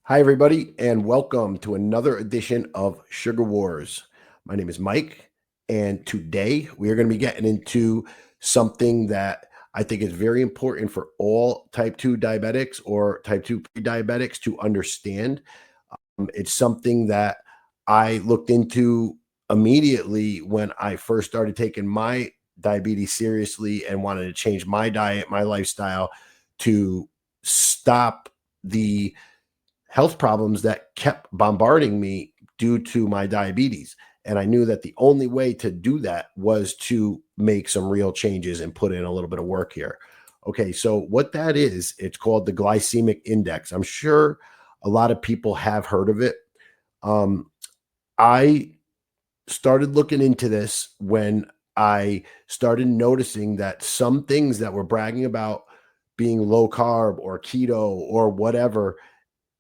Hi, everybody, and welcome to another edition of Sugar Wars. My name is Mike, and today we are going to be getting into something that I think is very important for all type 2 diabetics or type 2 pre-diabetics to understand. It's something that I looked into immediately when I first started taking my diabetes seriously and wanted to change my diet, my lifestyle to stop the health problems that kept bombarding me due to my diabetes. And I knew that the only way to do that was to make some real changes and put in a little bit of work here. Okay, so what that is, it's called the glycemic index. I'm sure a lot of people have heard of it. Um, I started looking into this when I started noticing that some things that were bragging about being low carb or keto or whatever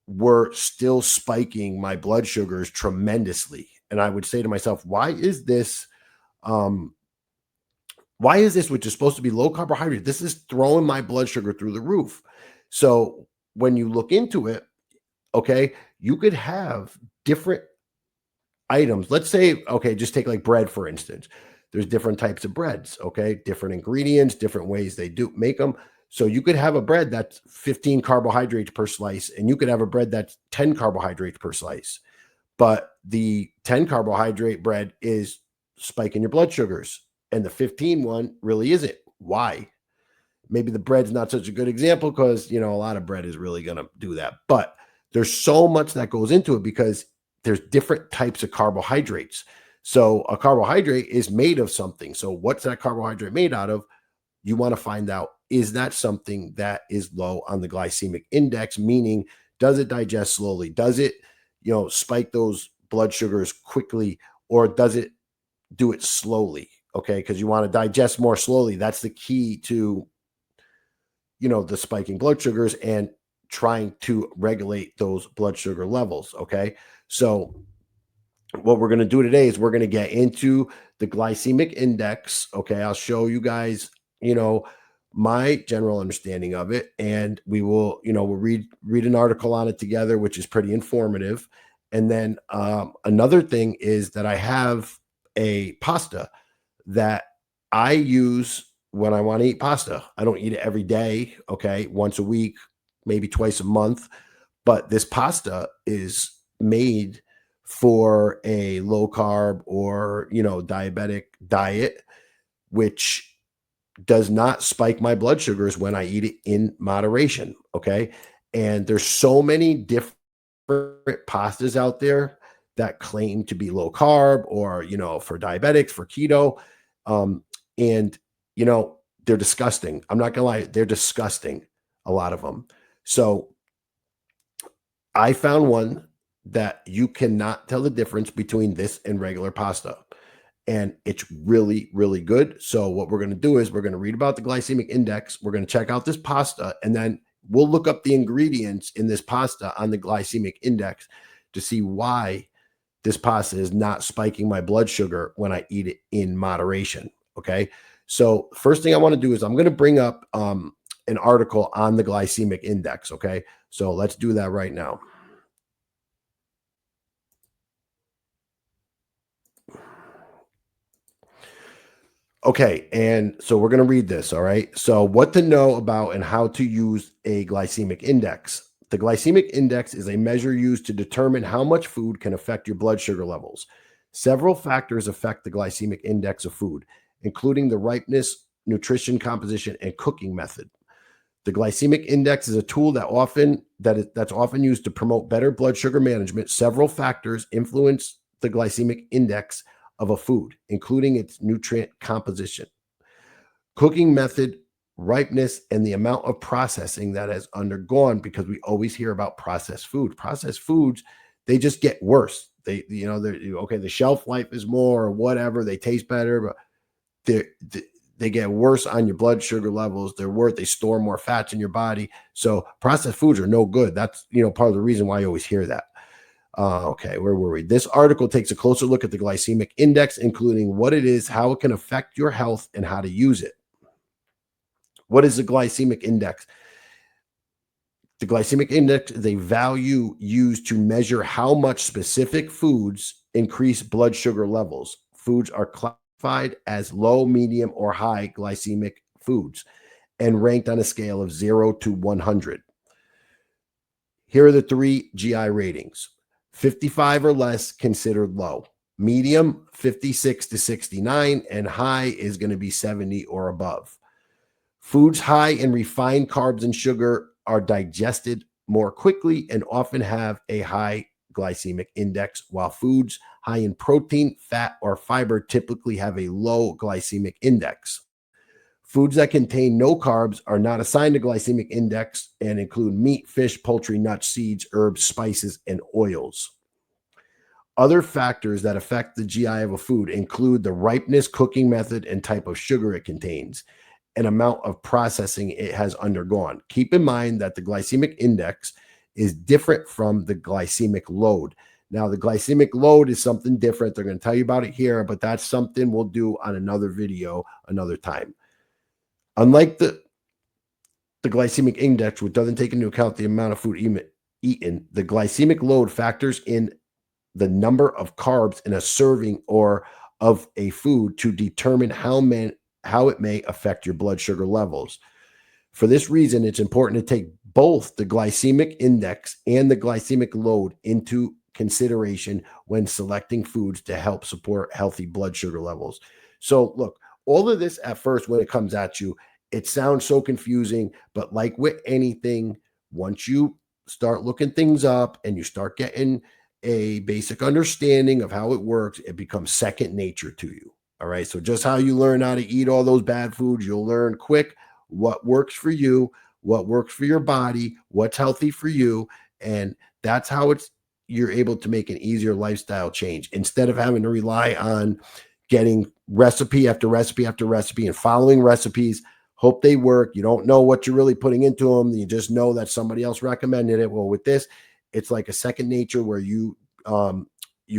were still spiking my blood sugars tremendously. And I would say to myself, um, why is this, which is supposed to be low carbohydrate? This is throwing my blood sugar through the roof. So when you look into it, okay, you could have different items. Let's say, okay, just take like bread, for instance. There's different types of breads, okay, different ingredients, different ways they do make them. So you could have a bread that's 15 carbohydrates per slice, and you could have a bread that's 10 carbohydrates per slice. But the 10 carbohydrate bread is spiking your blood sugars, and the 15 one really isn't. Why? Maybe the bread's not such a good example because, a lot of bread is really going to do that. But there's so much that goes into it because there's different types of carbohydrates. So a carbohydrate is made of something. So what's that carbohydrate made out of? You want to find out, is that something that is low on the glycemic index? Meaning, does it digest slowly? Does it, spike those blood sugars quickly, or does it do it slowly? Okay. Because you want to digest more slowly. That's the key to the spiking blood sugars and trying to regulate those blood sugar levels. Okay. So, what we're going to do today is we're going to get into the glycemic index. Okay. I'll show you guys, my general understanding of it. And we'll read an article on it together, which is pretty informative. And then another thing is that I have a pasta that I use when I want to eat pasta. I don't eat it every day, okay, once a week, maybe twice a month, but this pasta is made for a low carb or, diabetic diet, which does not spike my blood sugars when I eat it in moderation, okay? And there's so many different pastas out there that claim to be low carb or, for diabetics, for keto. Um, and, they're disgusting. I'm not gonna lie, they're disgusting, a lot of them. So I found one that you cannot tell the difference between this and regular pasta. And it's really, really good. So what we're going to do is we're going to read about the glycemic index. We're going to check out this pasta, and then we'll look up the ingredients in this pasta on the glycemic index to see why this pasta is not spiking my blood sugar when I eat it in moderation. Okay. So first thing I want to do is I'm going to bring up an article on the glycemic index. Okay. So let's do that right now. Okay, and so we're going to read this, all right? So, what to know about and how to use a glycemic index. The glycemic index is a measure used to determine how much food can affect your blood sugar levels. Several factors affect the glycemic index of food, including the ripeness, nutrition composition, and cooking method. The glycemic index is a tool that's often used to promote better blood sugar management. Several factors influence the glycemic index of a food, including its nutrient composition, cooking method, ripeness, and the amount of processing that has undergone, because we always hear about processed food. Processed foods, they just get worse. They're okay, the shelf life is more or whatever, they taste better, but they get worse on your blood sugar levels. They store more fats in your body. So processed foods are no good. That's part of the reason why you always hear that. Okay, where were we? This article takes a closer look at the glycemic index, including what it is, how it can affect your health, and how to use it. What is the glycemic index? The glycemic index is a value used to measure how much specific foods increase blood sugar levels. Foods are classified as low, medium, or high glycemic foods and ranked on a scale of 0 to 100. Here are the three GI ratings: 55 or less, considered low; medium, 56 to 69; and high is going to be 70 or above. Foods high in refined carbs and sugar are digested more quickly and often have a high glycemic index, while foods high in protein, fat, or fiber typically have a low glycemic index. Foods that contain no carbs are not assigned a glycemic index and include meat, fish, poultry, nuts, seeds, herbs, spices, and oils. Other factors that affect the GI of a food include the ripeness, cooking method, and type of sugar it contains, and amount of processing it has undergone. Keep in mind that the glycemic index is different from the glycemic load. Now, the glycemic load is something different. They're going to tell you about it here, but that's something we'll do on another video another time. Unlike the glycemic index, which doesn't take into account the amount of food eaten, the glycemic load factors in the number of carbs in a serving or of a food to determine how it may affect your blood sugar levels. For this reason, it's important to take both the glycemic index and the glycemic load into consideration when selecting foods to help support healthy blood sugar levels. So, look, all of this at first, when it comes at you, it sounds so confusing, but like with anything, once you start looking things up and you start getting a basic understanding of how it works, it becomes second nature to you. All right. So, just how you learn how to eat all those bad foods, you'll learn quick what works for you, what works for your body, what's healthy for you. And that's how you're able to make an easier lifestyle change instead of having to rely on getting recipe after recipe after recipe and following recipes. Hope they work. You don't know what you're really putting into them. You just know that somebody else recommended it. Well, with this, it's like a second nature where you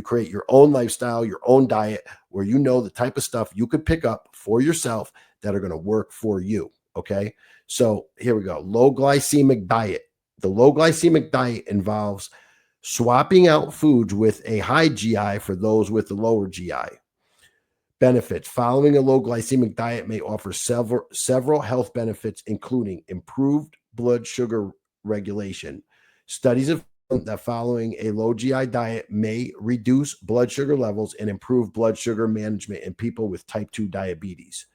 create your own lifestyle, your own diet, where you know the type of stuff you could pick up for yourself that are going to work for you. Okay. So here we go. Low glycemic diet. The low glycemic diet involves swapping out foods with a high GI for those with a lower GI. Benefits: following a low glycemic diet may offer several health benefits, including improved blood sugar regulation. Studies have found that following a low GI diet may reduce blood sugar levels and improve blood sugar management in people with type 2 diabetes.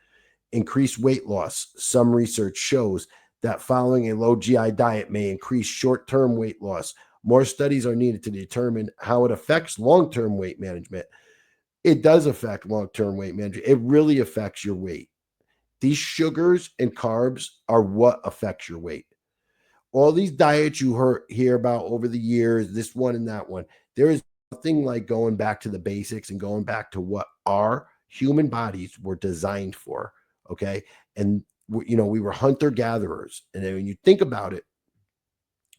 Increased weight loss. Some research shows that following a low GI diet may increase short-term weight loss. More studies are needed to determine how it affects long-term weight management. It does affect long-term weight management. It really affects your weight. These sugars and carbs are what affects your weight. All these diets you hear about over the years, this one and that one, there is nothing like going back to the basics and going back to what our human bodies were designed for. Okay. And, we were hunter gatherers. And then when you think about it,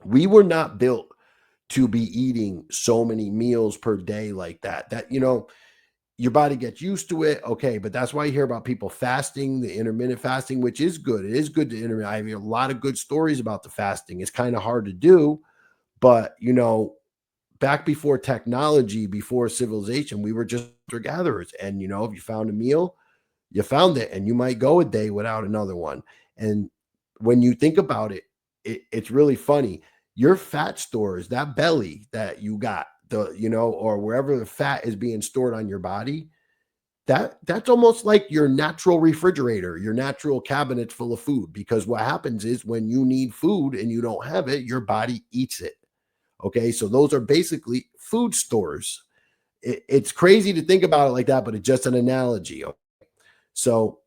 we were not built to be eating so many meals per day like that, your body gets used to it. Okay. But that's why you hear about people fasting, the intermittent fasting, which is good. It is good to intermittent. I have a lot of good stories about the fasting. It's kind of hard to do, but back before technology, before civilization, we were just hunter gatherers. And, if you found a meal, you found it, and you might go a day without another one. And when you think about it, it's really funny. Your fat stores, that belly that you got, or wherever the fat is being stored on your body, that's almost like your natural refrigerator, your natural cabinet full of food. Because what happens is when you need food and you don't have it, your body eats it. Okay, so those are basically food stores. It's crazy to think about it like that, but it's just an analogy. Okay? So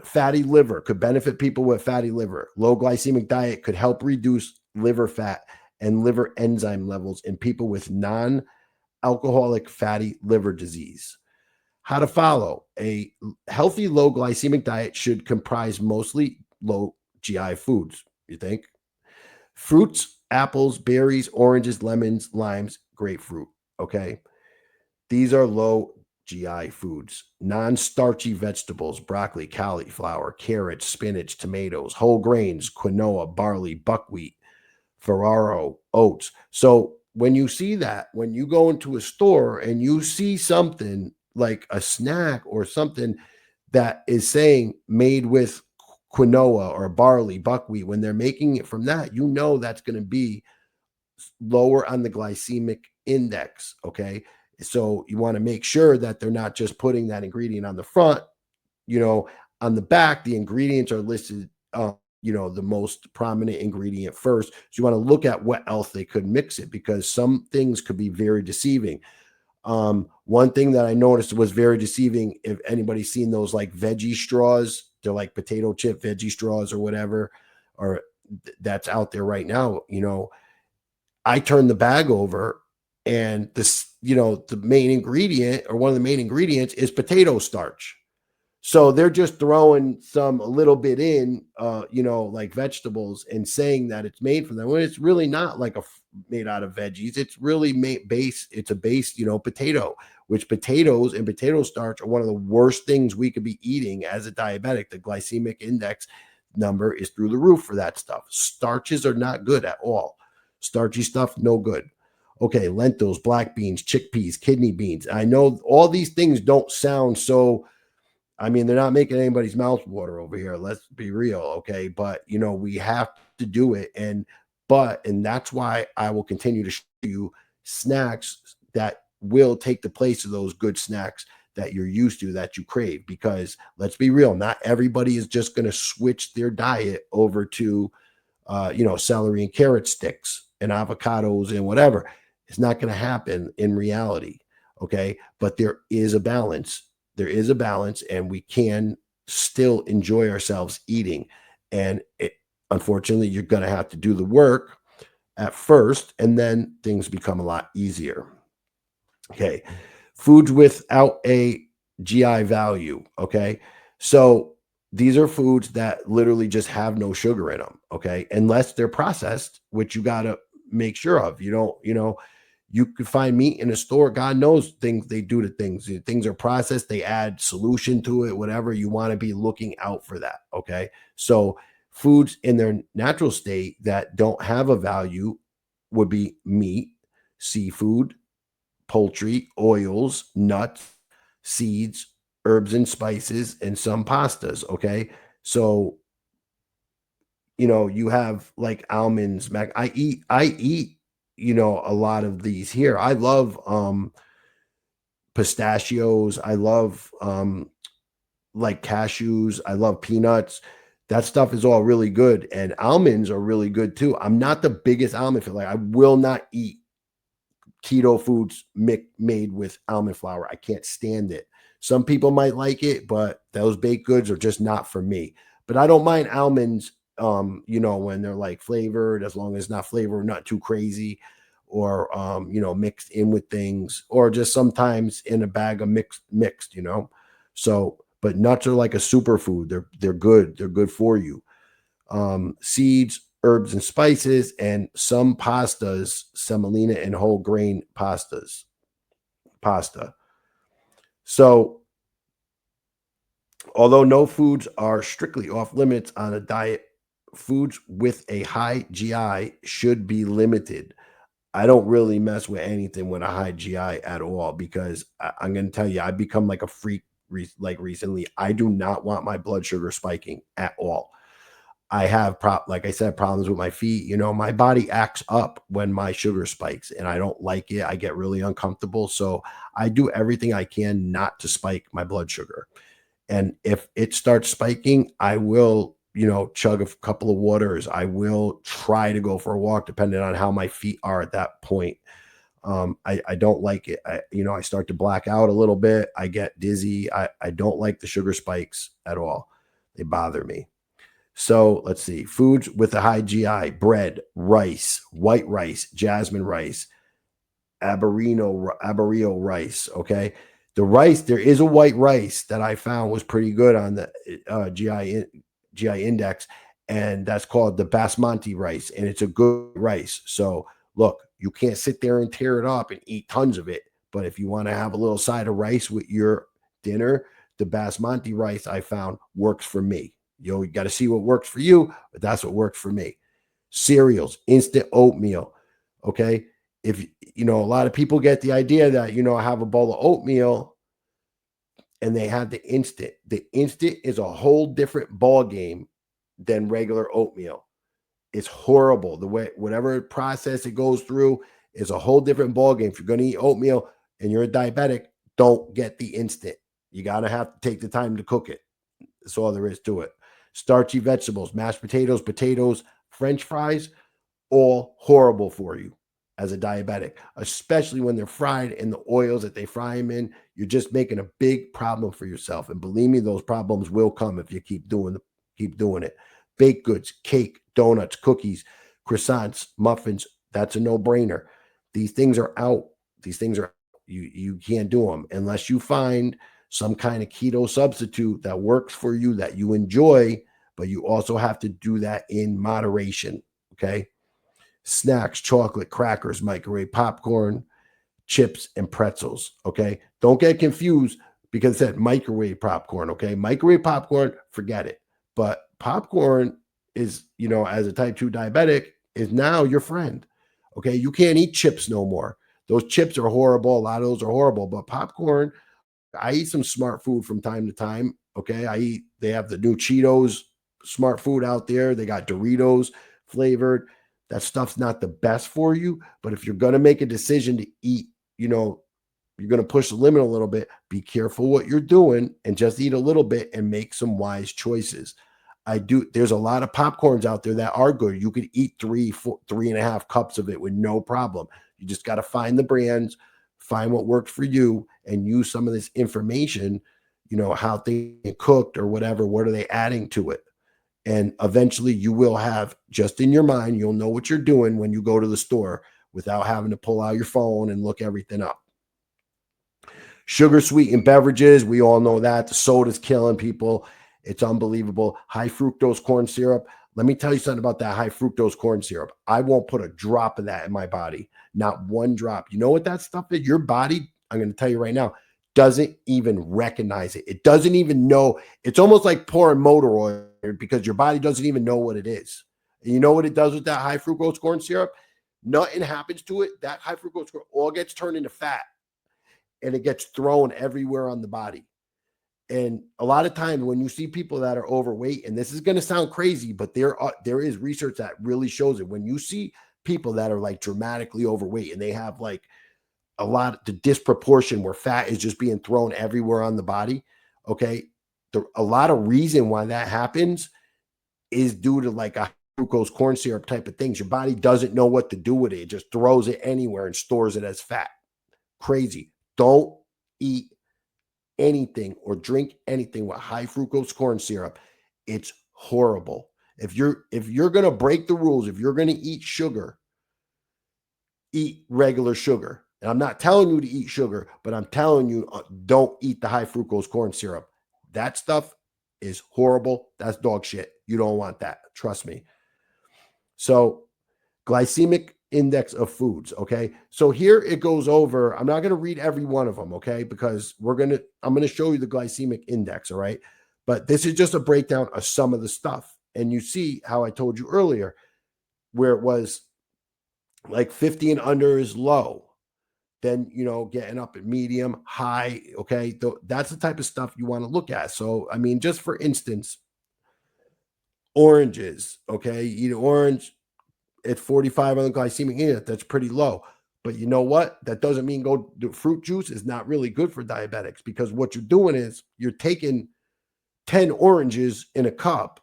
fatty liver could benefit people with fatty liver. Low glycemic diet could help reduce liver fat and liver enzyme levels in people with non-alcoholic fatty liver disease. How to follow: a healthy low glycemic diet should comprise mostly low GI foods. You think? Fruits, apples, berries, oranges, lemons, limes, grapefruit. Okay. These are low GI foods. Non-starchy vegetables: broccoli, cauliflower, carrots, spinach, tomatoes, whole grains, quinoa, barley, buckwheat. Ferraro, oats. So when you see that, when you go into a store and you see something like a snack or something that is saying made with quinoa or barley, buckwheat, when they're making it from that, you know that's going to be lower on the glycemic index. Okay. So you want to make sure that they're not just putting that ingredient on the front, you know, on the back, the ingredients are listed, the most prominent ingredient first. So you want to look at what else they could mix it, because some things could be very deceiving. One thing that I noticed was very deceiving. If anybody's seen those like veggie straws, they're like potato chip veggie straws or whatever, or that's out there right now. I turn the bag over, and the main ingredient, or one of the main ingredients, is potato starch. So they're just throwing a little bit in, like vegetables, and saying that it's made from them, when it's really not like made out of veggies. It's really it's a base, potato, which potatoes and potato starch are one of the worst things we could be eating as a diabetic. The glycemic index number is through the roof for that stuff. Starches are not good at all. Starchy stuff, no good. Okay, lentils, black beans, chickpeas, kidney beans. I know all these things don't sound so, I mean, they're not making anybody's mouth water over here. Let's be real, okay? But we have to do it, and that's why I will continue to show you snacks that will take the place of those good snacks that you're used to, that you crave. Because let's be real, not everybody is just going to switch their diet over to celery and carrot sticks and avocados and whatever. It's not going to happen in reality. Okay. But there is a balance. There is a balance, and we can still enjoy ourselves eating. And unfortunately, you're going to have to do the work at first, and then things become a lot easier. Okay. Foods without a GI value. Okay. So these are foods that literally just have no sugar in them. Okay. Unless they're processed, which you got to make sure of. You could find meat in a store. God knows things they do to things. Things are processed. They add solution to it, whatever. You want to be looking out for that. Okay. So foods in their natural state that don't have a value would be meat, seafood, poultry, oils, nuts, seeds, herbs and spices, and some pastas. Okay. So, you have like almonds, I eat, a lot of these here. I love pistachios. I love like cashews. I love peanuts. That stuff is all really good. And almonds are really good too. I'm not the biggest almond fan. Like, I will not eat keto foods made with almond flour. I can't stand it. Some people might like it, but those baked goods are just not for me. But I don't mind almonds, when they're like flavored, as long as not flavored, not too crazy, or mixed in with things, or just sometimes in a bag of mixed. So, but nuts are like a superfood. They're good. They're good for you. Seeds, herbs and spices, and some pastas, semolina and whole grain pasta. So, although no foods are strictly off limits on a diet, foods with a high GI should be limited. I don't really mess with anything with a high GI at all, because I'm going to tell you, I've become like a freak. Like recently, I do not want my blood sugar spiking at all. I have like I said, problems with my feet. My body acts up when my sugar spikes, and I don't like it. I get really uncomfortable. So I do everything I can not to spike my blood sugar. And if it starts spiking, I will, chug a couple of waters. I will try to go for a walk, depending on how my feet are at that point. I don't like it. I start to black out a little bit. I get dizzy. I don't like the sugar spikes at all. They bother me. So let's see. Foods with a high GI: bread, rice, white rice, jasmine rice, arborio rice. Okay. The rice, there is a white rice that I found was pretty good on the GI index, and that's called the basmati rice, and it's a good rice. So look, you can't sit there and tear it up and eat tons of it, but if you want to have a little side of rice with your dinner, the basmati rice I found works for me. You got to see what works for you, but that's what works for me. cereals, instant oatmeal. Okay. If a lot of people get the idea that, have a bowl of oatmeal and they have the instant. The instant is a whole different ball game than regular oatmeal. It's horrible. The way whatever process it goes through is a whole different ball game. If you're going to eat oatmeal and you're a diabetic, don't get the instant. You gotta have to take the time to cook it. That's all there is to it. Starchy vegetables, mashed potatoes, French fries, all horrible for you as a diabetic, especially when they're fried in the oils that they fry them in. You're just making a big problem for yourself. And believe me, those problems will come if you keep doing it. Baked goods, cake, donuts, cookies, croissants, muffins, that's a no-brainer. These things are out. These things are you can't do them unless you find some kind of keto substitute that works for you that you enjoy, but you also have to do that in moderation. Okay. Snacks, chocolate, crackers, microwave popcorn, chips, and pretzels. Okay. Don't get confused because it said microwave popcorn. Okay. Microwave popcorn, forget it. But popcorn is, as a type 2 diabetic, is now your friend. Okay. You can't eat chips no more. Those chips are horrible. A lot of those are horrible, but popcorn, I eat some smart food from time to time. Okay. They have the new Cheetos smart food out there. They got Doritos flavored. That stuff's not the best for you. But if you're going to make a decision to eat, you're going to push the limit a little bit, be careful what you're doing and just eat a little bit and make some wise choices. There's a lot of popcorns out there that are good. You could eat 3.5 cups of it with no problem. You just got to find the brands, find what works for you, and use some of this information, how things get cooked or whatever. What are they adding to it? And eventually you will have, just in your mind, you'll know what you're doing when you go to the store without having to pull out your phone and look everything up. Sugar sweetened beverages, we all know that. The soda's killing people. It's unbelievable. High fructose corn syrup. Let me tell you something about that high fructose corn syrup. I won't put a drop of that in my body. Not one drop. You know what that stuff is? Your body, I'm going to tell you right now, doesn't even recognize it. It doesn't even know. It's almost like pouring motor oil because your body doesn't even know what it is. And you know what it does with that high fructose corn syrup? Nothing happens to it. That high fructose corn all gets turned into fat and it gets thrown everywhere on the body. And a lot of times when you see people that are overweight, and this is going to sound crazy, but there is research that really shows it. When you see people that are like dramatically overweight and they have like a lot, the disproportion where fat is just being thrown everywhere on the body. Okay. A lot of reason why that happens is due to like a glucose corn syrup type of things. Your body doesn't know what to do with it. It just throws it anywhere and stores it as fat. Crazy. Don't eat anything or drink anything with high fructose corn syrup. It's horrible. If you're going to break the rules, if you're going to eat sugar, eat regular sugar. And I'm not telling you to eat sugar, but I'm telling you don't eat the high fructose corn syrup. That stuff is horrible. That's dog shit. You don't want that. Trust me. So, glycemic index of foods. Okay. So here it goes over. I'm not going to read every one of them. Okay. Because I'm going to show you the glycemic index. All right. But this is just a breakdown of some of the stuff. And you see how I told you earlier, where it was like 50 and under is low. Then, getting up at medium, high. Okay. That's the type of stuff you want to look at. So, I mean, just for instance, oranges. Okay. Eat an orange at 45 on the glycemic index. That's pretty low. But you know what? That doesn't mean go do fruit juice is not really good for diabetics because what you're doing is you're taking 10 oranges in a cup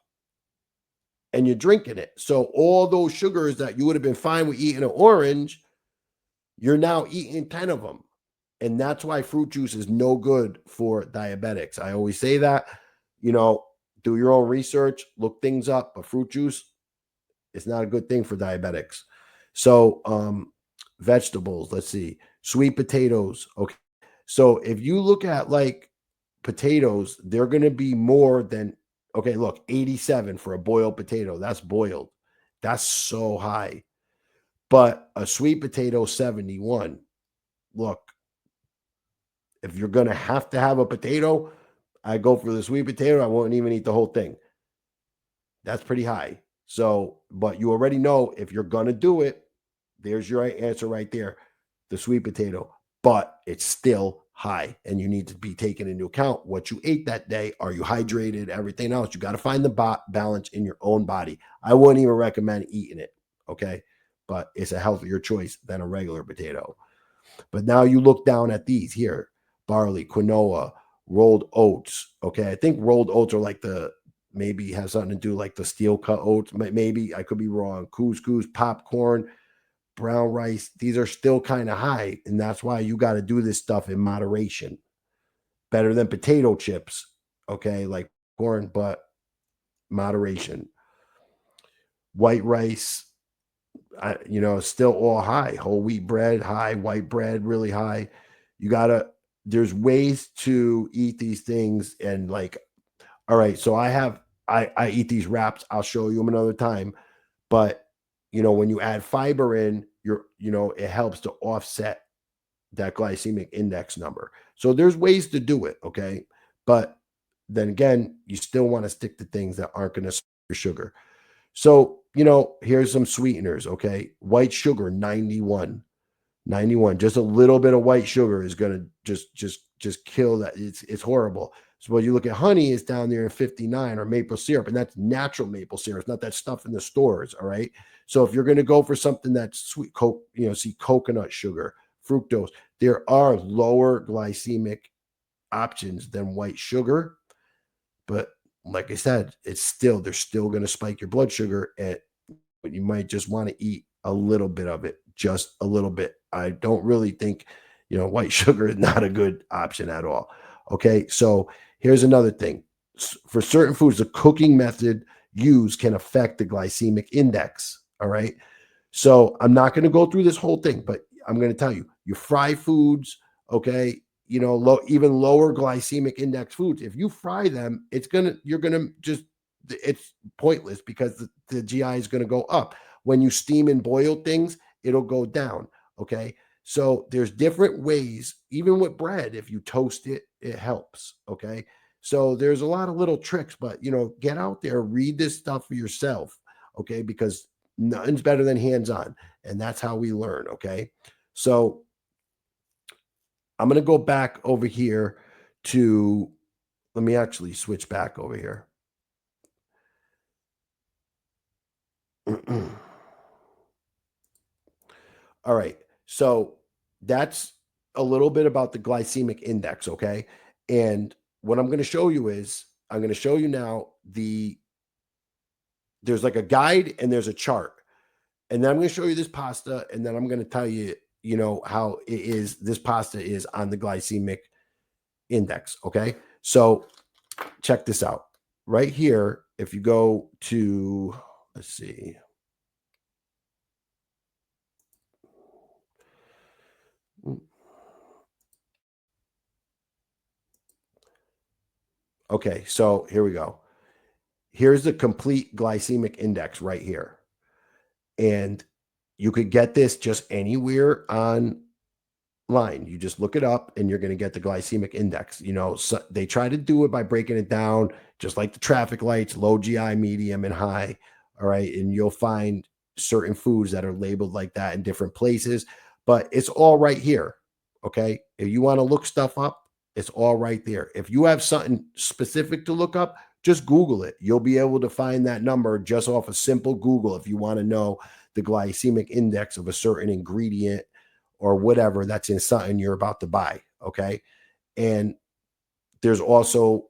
and you're drinking it. So all those sugars that you would have been fine with eating an orange, you're now eating 10 of them. And that's why fruit juice is no good for diabetics. I always say that, do your own research, look things up, but fruit juice, it's not a good thing for diabetics. So, vegetables, let's see, sweet potatoes. Okay. So if you look at like potatoes, they're going to be more than, okay, look, 87 for a boiled potato. That's boiled. That's so high. But a sweet potato, 71. Look, if you're going to have a potato, I go for the sweet potato. I won't even eat the whole thing. That's pretty high. So, but you already know if you're going to do it, there's your answer right there, the sweet potato. But it's still high, and you need to be taken into account what you ate that day. Are you hydrated? Everything else. You got to find the balance in your own body. I wouldn't even recommend eating it. Okay. But it's a healthier choice than a regular potato. But now you look down at these here: barley, quinoa, rolled oats. Okay. I think rolled oats are like maybe has something to do like the steel cut oats. Maybe I could be wrong. Couscous, popcorn, brown rice. These are still kind of high. And that's why you got to do this stuff in moderation. Better than potato chips. Okay. Like corn, but moderation. White rice, still all high. Whole wheat bread, high. White bread, really high. You gotta, there's ways to eat these things. And like, all right, so I eat these wraps. I'll show you them another time. But when you add fiber in, it helps to offset that glycemic index number. So there's ways to do it, okay? But then again, you still want to stick to things that aren't going to spike your sugar. So, here's some sweeteners, okay? White sugar, 91. 91. Just a little bit of white sugar is going to just kill that. It's horrible. So when you look at honey, it's down there at 59, or maple syrup, and that's natural maple syrup. It's not that stuff in the stores, all right? So if you're going to go for something that's sweet, see coconut sugar, fructose, there are lower glycemic options than white sugar. But like I said, they're still going to spike your blood sugar, but you might just want to eat a little bit of it, just a little bit. I don't really think, white sugar is not a good option at all. Okay. So here's another thing. For certain foods, the cooking method used can affect the glycemic index. All right. So I'm not going to go through this whole thing, but I'm going to tell you, you fry foods, okay, even lower glycemic index foods. If you fry them, it's pointless because the GI is going to go up. When you steam and boil things, it'll go down. Okay. So there's different ways, even with bread, if you toast it, it helps. Okay. So there's a lot of little tricks, but get out there, read this stuff for yourself. Okay. Because nothing's better than hands-on. And that's how we learn. Okay. So I'm going to go back over here let me actually switch back over here. All right. So that's a little bit about the glycemic index. Okay. And what I'm going to show you is I'm going to show you now there's like a guide and there's a chart. And then I'm going to show you this pasta. And then I'm going to tell you, how this pasta is on the glycemic index. Okay. So check this out right here. If you go to, let's see. Okay. So here we go. Here's the complete glycemic index right here. And you could get this just anywhere online. You just look it up and you're going to get the glycemic index. So they try to do it by breaking it down, just like the traffic lights: low GI, medium, and high. All right. And you'll find certain foods that are labeled like that in different places, but it's all right here. Okay. If you want to look stuff up, it's all right there. If you have something specific to look up, just Google it. You'll be able to find that number just off a simple Google if you want to know the glycemic index of a certain ingredient or whatever that's in something you're about to buy. Okay. And there's also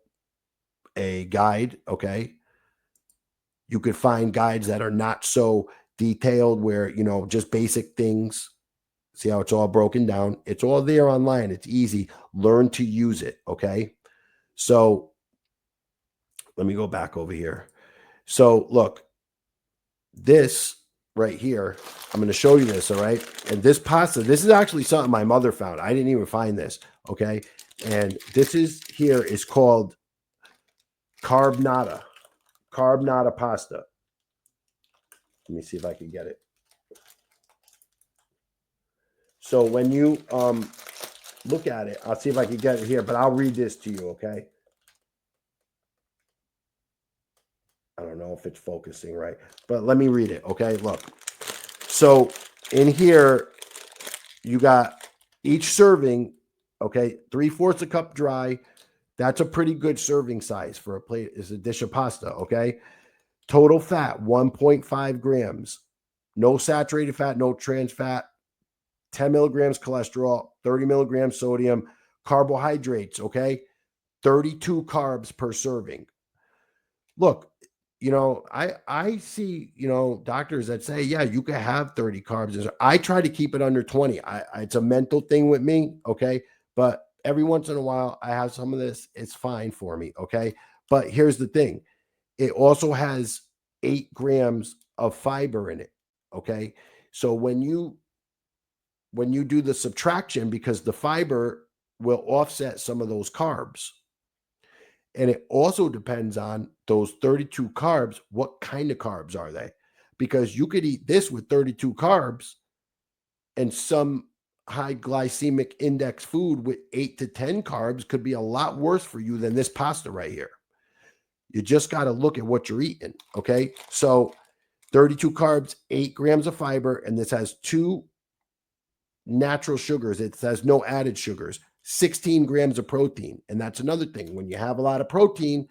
a guide. Okay. You could find guides that are not so detailed where, just basic things. See how it's all broken down? It's all there online. It's easy. Learn to use it. Okay. So let me go back over here. So look, this right here, I'm going to show you this. All right. And this pasta, this is actually something my mother found. I didn't even find this. Okay. And this is called carb nata pasta. Let me see if I can get it. So when you look at it, I'll see if I can get it here, but I'll read this to you. Okay. I don't know if it's focusing right, but let me read it. Okay, look. So in here, you got each serving, okay, 3/4 a cup dry. That's a pretty good serving size for a plate. Is a dish of pasta, okay? Total fat, 1.5 grams. No saturated fat, no trans fat, 10 milligrams cholesterol, 30 milligrams sodium, carbohydrates, okay? 32 carbs per serving. Look, I see, doctors that say, yeah, you can have 30 carbs. I try to keep it under 20. It's a mental thing with me, okay? But every once in a while, I have some of this. It's fine for me, okay? But here's the thing. It also has 8 grams of fiber in it, okay? So when you do the subtraction, because the fiber will offset some of those carbs. And it also depends on those 32 carbs. What kind of carbs are they? Because you could eat this with 32 carbs, and some high glycemic index food with 8 to 10 carbs could be a lot worse for you than this pasta right here. You just got to look at what you're eating. Okay. So 32 carbs, 8 grams of fiber, and this has 2 natural sugars. It says no added sugars, 16 grams of protein. And that's another thing. When you have a lot of protein,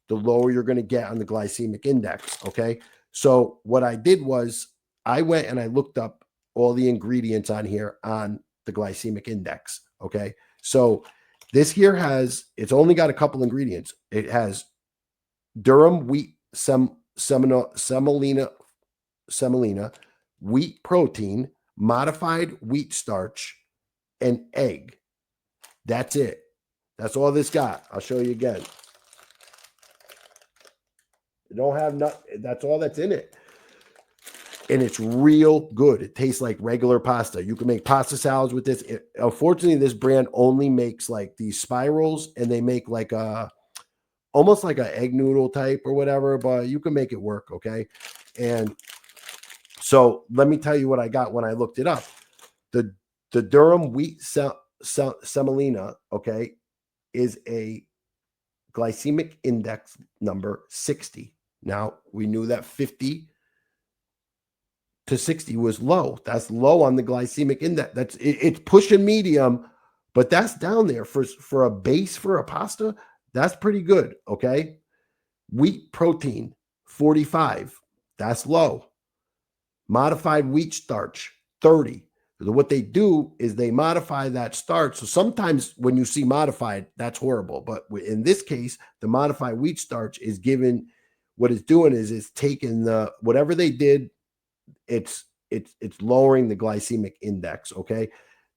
the lower you're going to get on the glycemic index. Okay. So what I did was I went and I looked up all the ingredients on here on the glycemic index. Okay. So this here it's only got a couple ingredients. It has durum wheat semolina, wheat protein, modified wheat starch, and egg. That's it. That's all this got. I'll show you again. It don't have nothing. That's all that's in it. And it's real good. It tastes like regular pasta. You can make pasta salads with this. Unfortunately, this brand only makes like these spirals, and they make like almost like an egg noodle type or whatever, but you can make it work, okay? And so let me tell you what I got when I looked it up. The durum wheat semolina, okay, is a glycemic index number 60. Now, we knew that 50 to 60 was low. That's low on the glycemic index. It's pushing medium, but that's down there for a base for a pasta. That's pretty good, okay? Wheat protein, 45. That's low. Modified wheat starch, 30. So what they do is they modify that starch. So sometimes when you see modified, that's horrible. But in this case, the modified wheat starch is given, what it's doing is it's taking whatever they did, it's lowering the glycemic index, okay?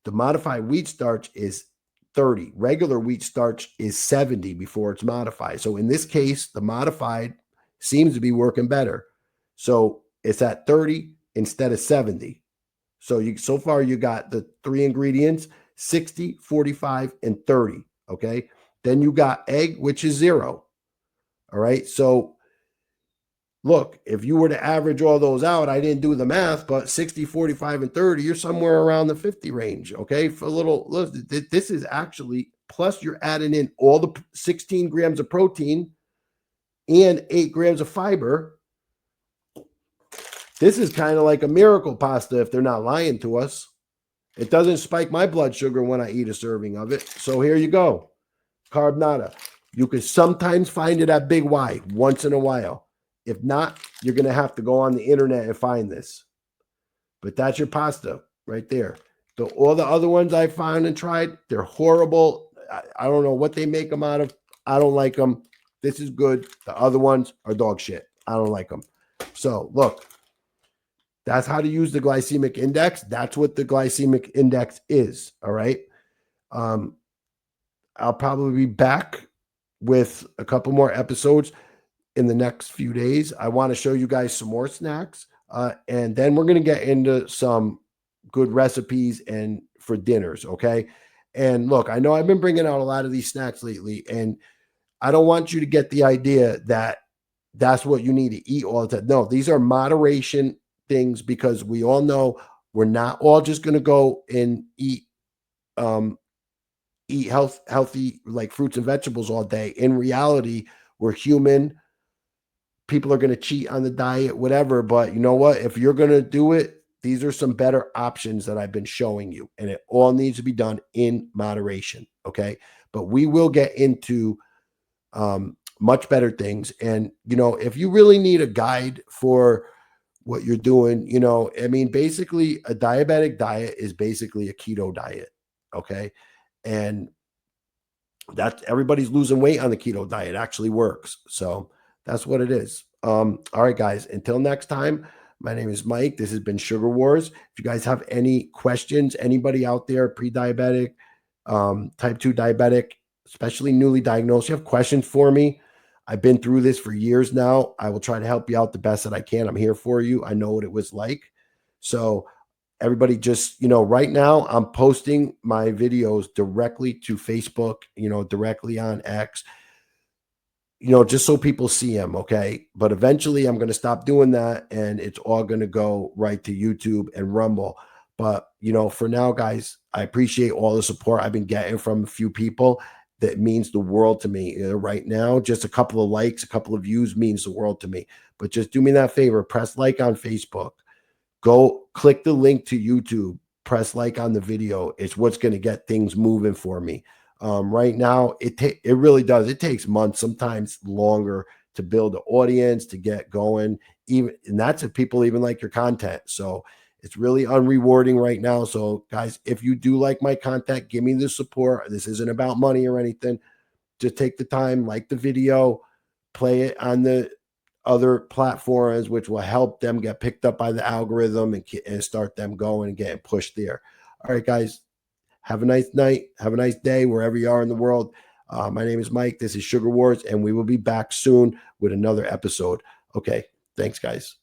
The modified wheat starch is 30. Regular wheat starch is 70 before it's modified. So in this case, the modified seems to be working better. So it's at 30 instead of 70. So far you got the 3 ingredients, 60, 45, and 30, okay? Then you got egg, which is 0. All right? So look, if you were to average all those out, I didn't do the math, but 60, 45, and 30, you're somewhere around the 50 range, okay? For a little, look, this is actually, plus you're adding in all the 16 grams of protein and 8 grams of fiber. This is kind of like a miracle pasta if they're not lying to us. It doesn't spike my blood sugar when I eat a serving of it. So here you go. Carb nada. You can sometimes find it at Big Y once in a while. If not, you're going to have to go on the internet and find this. But that's your pasta right there. All the other ones I found and tried, they're horrible. I don't know what they make them out of. I don't like them. This is good. The other ones are dog shit. I don't like them. So look, that's how to use the glycemic index. That's what the glycemic index is. All right. I'll probably be back with a couple more episodes in the next few days. I want to show you guys some more snacks. And then we're going to get into some good recipes and for dinners. Okay. And look, I know I've been bringing out a lot of these snacks lately, and I don't want you to get the idea that that's what you need to eat all the time. No, these are moderation things, because we all know we're not all just going to go and eat healthy like fruits and vegetables all day. In reality, we're human. people are going to cheat on the diet, whatever. But you know what? If you're going to do it, these are some better options that I've been showing you, and it all needs to be done in moderation. Okay. But we will get into much better things. And, if you really need a guide for what you're doing, I mean, basically, a diabetic diet is basically a keto diet. Okay. And that everybody's losing weight on the keto diet. It actually works. So that's what it is. All right, guys. Until next time, my name is Mike. This has been Sugar Wars. If you guys have any questions, anybody out there, pre-diabetic, type 2 diabetic, especially newly diagnosed, you have questions for me. I've been through this for years now. I will try to help you out the best that I can. I'm here for you. I know what it was like. So everybody just, right now I'm posting my videos directly to Facebook, directly on X, just so people see them. Okay. But eventually I'm going to stop doing that, and it's all going to go right to YouTube and Rumble. But, for now, guys, I appreciate all the support I've been getting from a few people. That means the world to me. Right now, just a couple of likes, a couple of views means the world to me. But just do me that favor, press like on Facebook. Go click the link to YouTube, press like on the video. It's what's going to get things moving for me. Right now, it really does. It takes months, sometimes longer, to build an audience, to get going. And that's if people even like your content. So it's really unrewarding right now. So, guys, if you do like my content, give me the support. This isn't about money or anything. Just take the time, like the video, play it on the other platforms, which will help them get picked up by the algorithm and start them going and getting pushed there. All right, guys, have a nice night. Have a nice day wherever you are in the world. My name is Mike. This is Sugar Wars, and we will be back soon with another episode. Okay, thanks, guys.